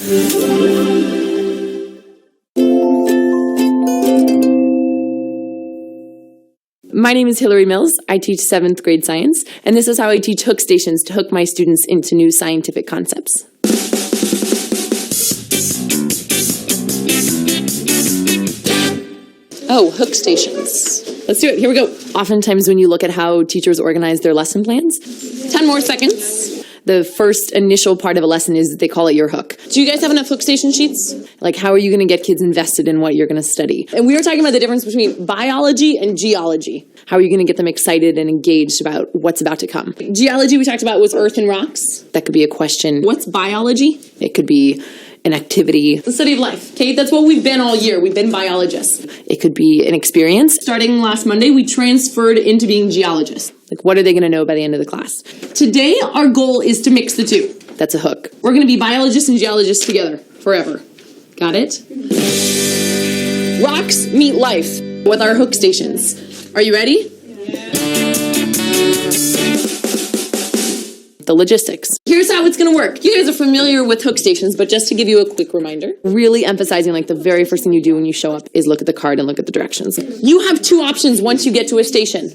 My name is Hillary Mills. I teach 7th grade science, and this is how I teach hook stations to hook my students into new scientific concepts. Oh, hook stations. Let's do it. Here we go. Oftentimes when you look at how teachers organize their lesson plans, 10 more seconds. The first initial part of a lesson is they call it your hook. Do you guys have enough hook station sheets? Like, how are you going to get kids invested in what you're going to study? And we were talking about the difference between biology and geology. How are you going to get them excited and engaged about what's about to come? Geology we talked about was earth and rocks. That could be a question. What's biology? It could be an activity. The study of life, okay? That's what we've been all year. We've been biologists. It could be an experience. Starting last Monday, we transferred into being geologists. Like, what are they going to know by the end of the class? Today, our goal is to mix the two. That's a hook. We're going to be biologists and geologists together forever. Got it? Rocks meet life with our hook stations. Are you ready? The logistics. Here's how it's going to work. You guys are familiar with hook stations, but just to give you a quick reminder, really emphasizing like the very first thing you do when you show up is look at the card and look at the directions. You have two options once you get to a station.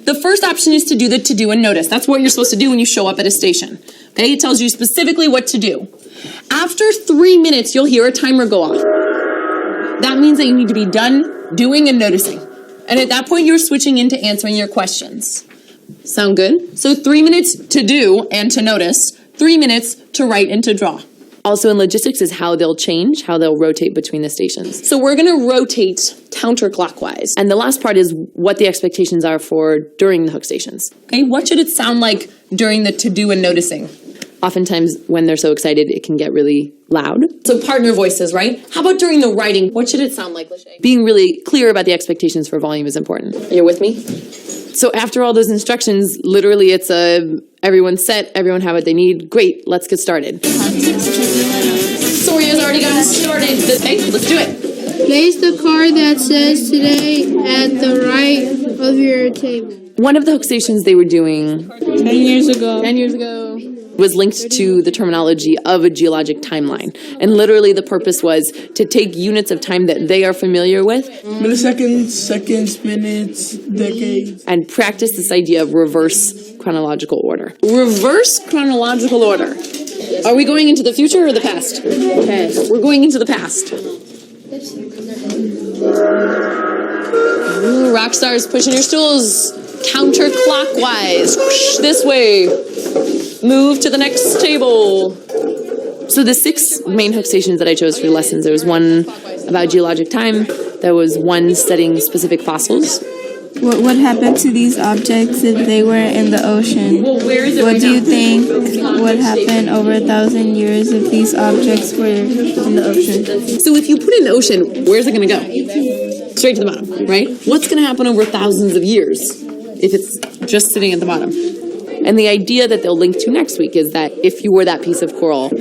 The first option is to do the to-do and notice. That's what you're supposed to do when you show up at a station. Okay, it tells you specifically what to do. After 3 minutes, you'll hear a timer go off. That means that you need to be done doing and noticing. And at that point, you're switching into answering your questions. Sound good? So 3 minutes to do and to notice, 3 minutes to write and to draw. Also in logistics is how they'll change, how they'll rotate between the stations. So we're going to rotate counterclockwise. And the last part is what the expectations are for during the hook stations. Okay, what should it sound like during the to-do and noticing? Oftentimes when they're so excited, it can get really loud. So partner voices, right? How about during the writing? What should it sound like, Lachey? Being really clear about the expectations for volume is important. Are you with me? So after all those instructions, literally it's everyone's set, everyone have what they need. Great, let's get started. Soria's already gotten started. Okay, let's do it. Place the card that says today at the right of your table. One of the hook stations they were doing 10 years ago. Was linked to the terminology of a geologic timeline. And literally the purpose was to take units of time that they are familiar with. Milliseconds, seconds, minutes, decades. And practice this idea of reverse chronological order. Reverse chronological order. Are we going into the future or the past? Past. We're going into the past. Ooh, rock stars pushing your stools counterclockwise. This way. Move to the next table. So the 6 main hook stations that I chose for the lessons, there was one about geologic time, there was one studying specific fossils. What would happen to these objects if they were in the ocean? Well, where is it what right do you now? think would happen over 1,000 years if these objects were in the ocean? So if you put it in the ocean, where's it going to go? Straight to the bottom, right? What's going to happen over thousands of years if it's just sitting at the bottom? And the idea that they'll link to next week is that if you were that piece of coral,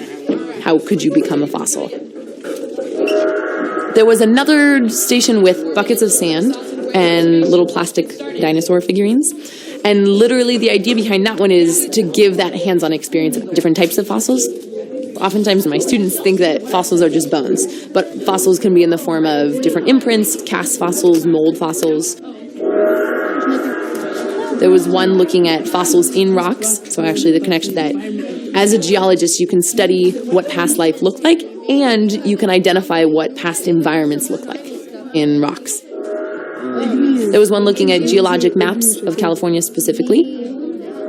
how could you become a fossil? There was another station with buckets of sand and little plastic dinosaur figurines. And literally the idea behind that one is to give that hands-on experience of different types of fossils. Oftentimes my students think that fossils are just bones, but fossils can be in the form of different imprints, cast fossils, mold fossils. There was one looking at fossils in rocks, so actually the connection that as a geologist you can study what past life looked like and you can identify what past environments look like in rocks. There was one looking at geologic maps of California specifically.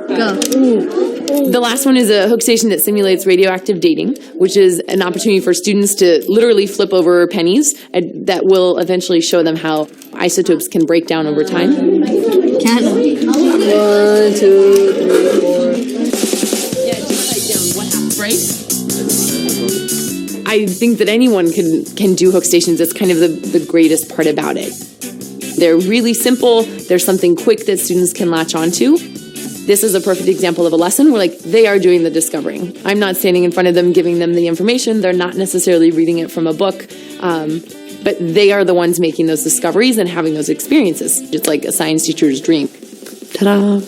Go. The last one is a hook station that simulates radioactive dating, which is an opportunity for students to literally flip over pennies that will eventually show them how isotopes can break down over time. Count. 1, 2, 3, 4. Yeah, just write down what happened, right? I think that anyone can do hook stations. That's kind of the greatest part about it. They're really simple. There's something quick that students can latch onto. This is a perfect example of a lesson where they are doing the discovering. I'm not standing in front of them giving them the information. They're not necessarily reading it from a book. But they are the ones making those discoveries and having those experiences. It's like a science teacher's dream. Ta-da!